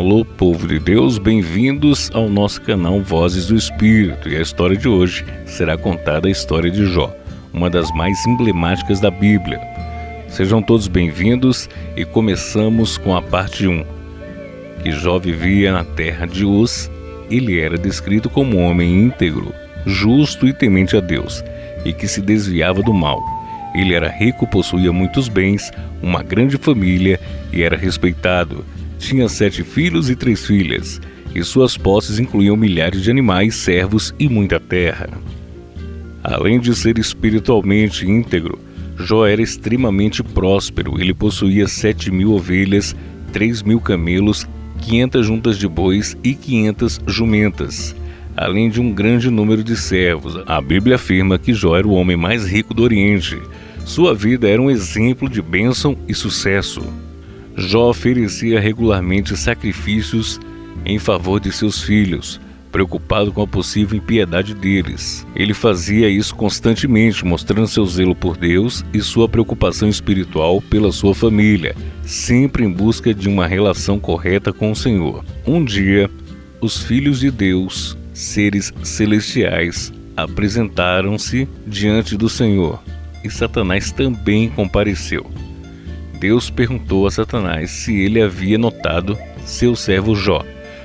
Alô, povo de Deus, bem-vindos ao nosso canal Vozes do Espírito. E a história de hoje será contada a história de Jó, uma das mais emblemáticas da Bíblia. Sejam todos bem-vindos e começamos com a parte 1. Que Jó vivia na terra de Uz. Ele era descrito como um homem íntegro, justo e temente a Deus, e que se desviava do mal. Ele era rico, possuía muitos bens, uma grande família e era respeitado. Tinha 7 filhos e 3 filhas, e suas posses incluíam milhares de animais, servos e muita terra. Além de ser espiritualmente íntegro, Jó era extremamente próspero. Ele possuía 7.000 ovelhas, 3.000 camelos, 500 juntas de bois e 500 jumentas, além de um grande número de servos. A Bíblia afirma que Jó era o homem mais rico do Oriente. Sua vida era um exemplo de bênção e sucesso. Jó oferecia regularmente sacrifícios em favor de seus filhos, preocupado com a possível impiedade deles. Ele fazia isso constantemente, mostrando seu zelo por Deus e sua preocupação espiritual pela sua família, sempre em busca de uma relação correta com o Senhor. Um dia, os filhos de Deus, seres celestiais, apresentaram-se diante do Senhor, e Satanás também compareceu. Deus perguntou a Satanás se ele havia notado seu servo Jó,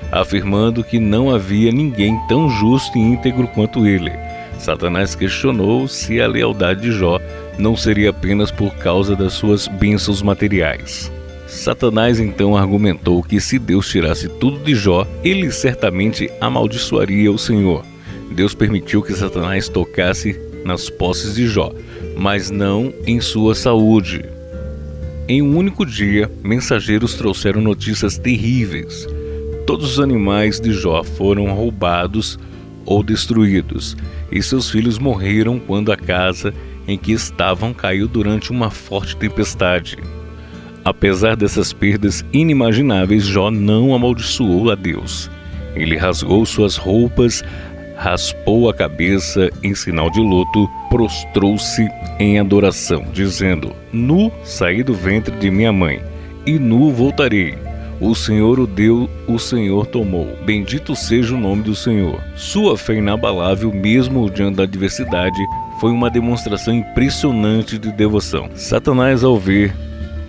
afirmando que não havia ninguém tão justo e íntegro quanto ele. Satanás questionou se a lealdade de Jó não seria apenas por causa das suas bênçãos materiais. Satanás então argumentou que se Deus tirasse tudo de Jó, ele certamente amaldiçoaria o Senhor. Deus permitiu que Satanás tocasse nas posses de Jó, mas não em sua saúde. Em um único dia, mensageiros trouxeram notícias terríveis. Todos os animais de Jó foram roubados ou destruídos, e seus filhos morreram quando a casa em que estavam caiu durante uma forte tempestade. Apesar dessas perdas inimagináveis, Jó não amaldiçoou a Deus. Ele rasgou suas roupas, raspou a cabeça em sinal de luto, prostrou-se em adoração, dizendo: Nu saí do ventre de minha mãe, e nu voltarei. O Senhor o deu, o Senhor tomou. Bendito seja o nome do Senhor. Sua fé inabalável, mesmo diante da adversidade, foi uma demonstração impressionante de devoção. Satanás, ao ver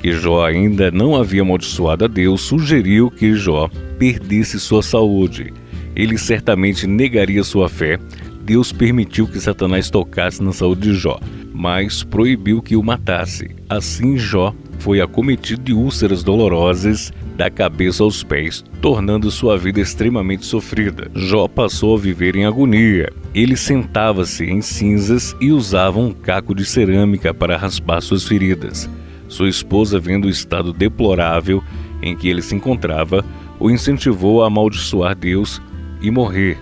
que Jó ainda não havia amaldiçoado a Deus, sugeriu que Jó perdesse sua saúde. Ele certamente negaria sua fé. Deus permitiu que Satanás tocasse na saúde de Jó, mas proibiu que o matasse. Assim, Jó foi acometido de úlceras dolorosas da cabeça aos pés, tornando sua vida extremamente sofrida. Jó passou a viver em agonia. Ele sentava-se em cinzas e usava um caco de cerâmica para raspar suas feridas. Sua esposa, vendo o estado deplorável em que ele se encontrava, o incentivou a amaldiçoar Deus e morrer.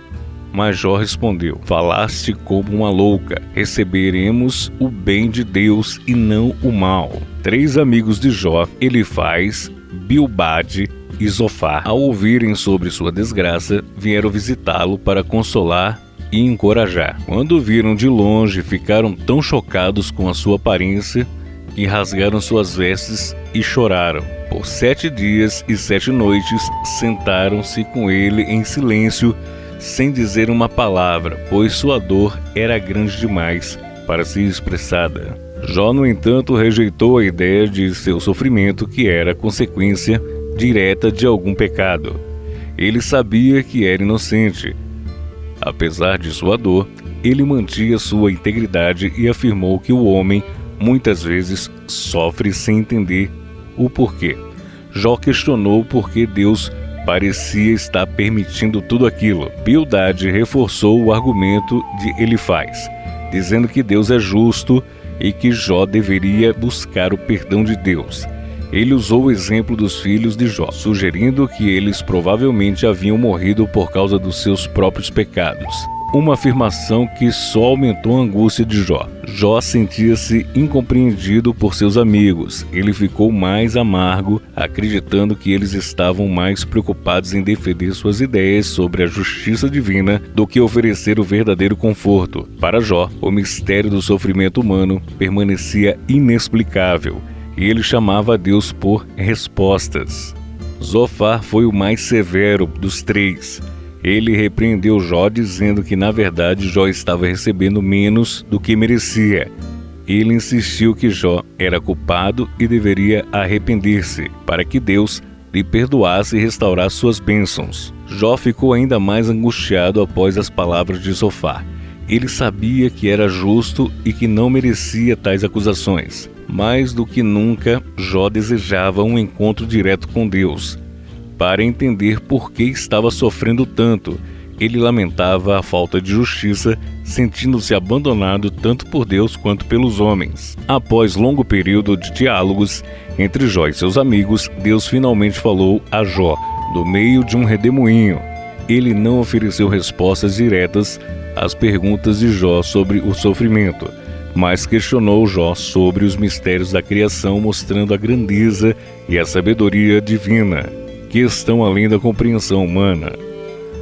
Mas Jó respondeu: Falaste como uma louca, receberemos o bem de Deus e não o mal. 3 amigos de Jó, Elifaz, Bildade e Zofar, ao ouvirem sobre sua desgraça, vieram visitá-lo para consolar e encorajar. Quando o viram de longe, ficaram tão chocados com a sua aparência que rasgaram suas vestes e choraram. Por 7 dias e 7 noites sentaram-se com ele em silêncio, sem dizer uma palavra, pois sua dor era grande demais para ser expressada. Jó, no entanto, rejeitou a ideia de seu sofrimento, que era consequência direta de algum pecado. Ele sabia que era inocente. Apesar de sua dor, ele mantinha sua integridade e afirmou que o homem muitas vezes sofre sem entender o porquê. Jó questionou por que Deus parecia estar permitindo tudo aquilo. Bildade reforçou o argumento de Elifaz, dizendo que Deus é justo e que Jó deveria buscar o perdão de Deus. Ele usou o exemplo dos filhos de Jó, sugerindo que eles provavelmente haviam morrido por causa dos seus próprios pecados. Uma afirmação que só aumentou a angústia de Jó. Jó sentia-se incompreendido por seus amigos. Ele ficou mais amargo, acreditando que eles estavam mais preocupados em defender suas ideias sobre a justiça divina do que oferecer o verdadeiro conforto. Para Jó, o mistério do sofrimento humano permanecia inexplicável, e ele chamava a Deus por respostas. Zofar foi o mais severo dos três. Ele repreendeu Jó, dizendo que na verdade Jó estava recebendo menos do que merecia. Ele insistiu que Jó era culpado e deveria arrepender-se, para que Deus lhe perdoasse e restaurasse suas bênçãos. Jó ficou ainda mais angustiado após as palavras de Zofar. Ele sabia que era justo e que não merecia tais acusações. Mais do que nunca, Jó desejava um encontro direto com Deus, para entender por que estava sofrendo tanto. Ele lamentava a falta de justiça, sentindo-se abandonado tanto por Deus quanto pelos homens. Após longo período de diálogos entre Jó e seus amigos, Deus finalmente falou a Jó, do meio de um redemoinho. Ele não ofereceu respostas diretas às perguntas de Jó sobre o sofrimento, mas questionou Jó sobre os mistérios da criação, mostrando a grandeza e a sabedoria divina, que estão além da compreensão humana.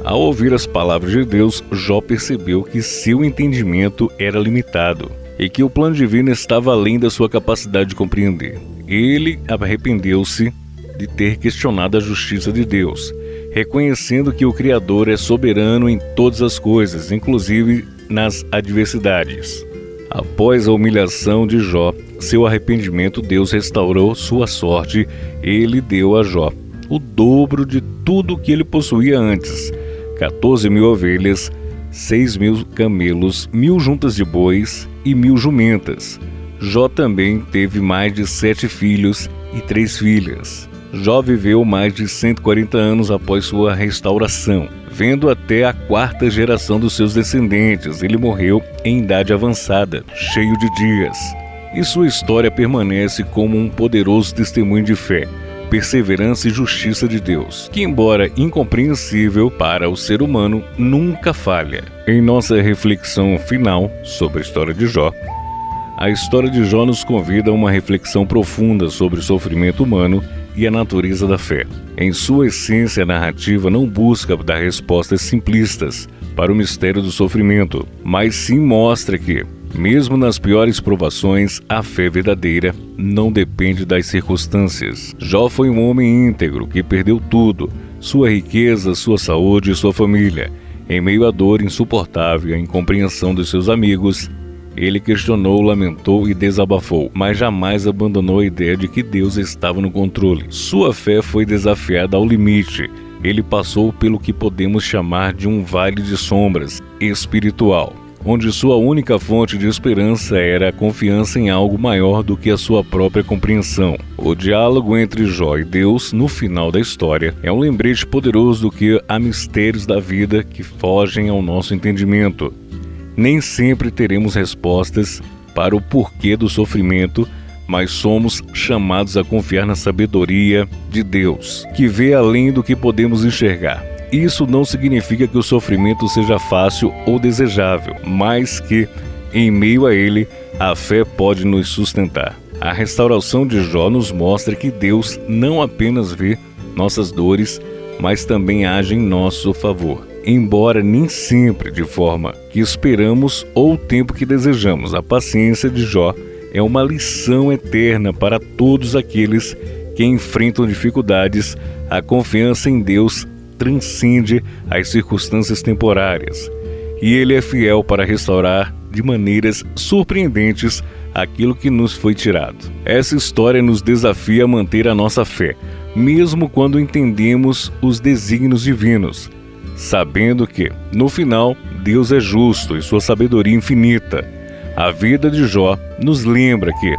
Ao ouvir as palavras de Deus, Jó percebeu que seu entendimento era limitado e que o plano divino estava além da sua capacidade de compreender. Ele arrependeu-se de ter questionado a justiça de Deus, reconhecendo que o Criador é soberano em todas as coisas, inclusive nas adversidades. Após a humilhação de Jó, seu arrependimento, Deus restaurou sua sorte. Ele deu a Jó o dobro de tudo que ele possuía antes: 14.000 ovelhas, 6.000 camelos, 1.000 juntas de bois e 1.000 jumentas. Jó também teve mais de 7 filhos e 3 filhas. Jó viveu mais de 140 anos após sua restauração, vendo até a 4ª geração dos seus descendentes. Ele morreu em idade avançada, cheio de dias. E sua história permanece como um poderoso testemunho de fé, perseverança e justiça de Deus, que, embora incompreensível para o ser humano, nunca falha. Em nossa reflexão final sobre a história de Jó, a história de Jó nos convida a uma reflexão profunda sobre o sofrimento humano e a natureza da fé. Em sua essência, a narrativa não busca dar respostas simplistas para o mistério do sofrimento, mas sim mostra que, mesmo nas piores provações, a fé verdadeira não depende das circunstâncias. Jó foi um homem íntegro que perdeu tudo: sua riqueza, sua saúde e sua família. Em meio à dor insuportável e à incompreensão dos seus amigos, ele questionou, lamentou e desabafou, mas jamais abandonou a ideia de que Deus estava no controle. Sua fé foi desafiada ao limite. Ele passou pelo que podemos chamar de um vale de sombras espiritual, onde sua única fonte de esperança era a confiança em algo maior do que a sua própria compreensão. O diálogo entre Jó e Deus, no final da história, é um lembrete poderoso do que há mistérios da vida que fogem ao nosso entendimento. Nem sempre teremos respostas para o porquê do sofrimento, mas somos chamados a confiar na sabedoria de Deus, que vê além do que podemos enxergar. Isso não significa que o sofrimento seja fácil ou desejável, mas que, em meio a ele, a fé pode nos sustentar. A restauração de Jó nos mostra que Deus não apenas vê nossas dores, mas também age em nosso favor. Embora nem sempre de forma que esperamos ou o tempo que desejamos, a paciência de Jó é uma lição eterna para todos aqueles que enfrentam dificuldades. A confiança em Deus transcende as circunstâncias temporárias, e Ele é fiel para restaurar de maneiras surpreendentes aquilo que nos foi tirado. Essa história nos desafia a manter a nossa fé, mesmo quando entendemos os desígnios divinos, sabendo que, no final, Deus é justo e sua sabedoria infinita. A vida de Jó nos lembra que,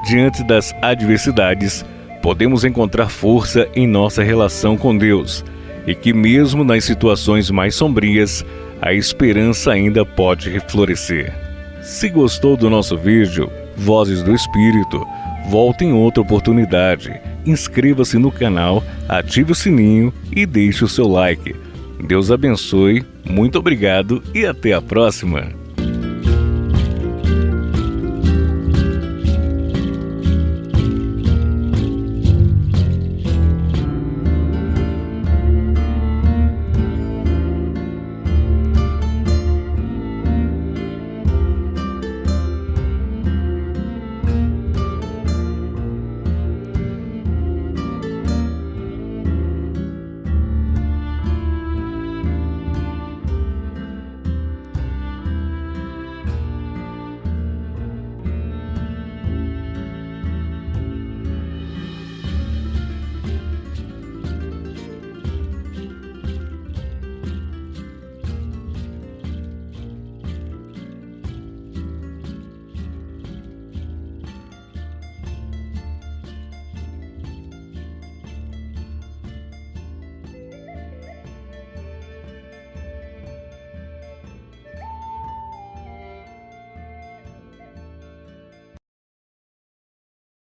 diante das adversidades, podemos encontrar força em nossa relação com Deus, e que mesmo nas situações mais sombrias, a esperança ainda pode florescer. Se gostou do nosso vídeo, Vozes do Espírito, volte em outra oportunidade. Inscreva-se no canal, ative o sininho e deixe o seu like. Deus abençoe, muito obrigado e até a próxima!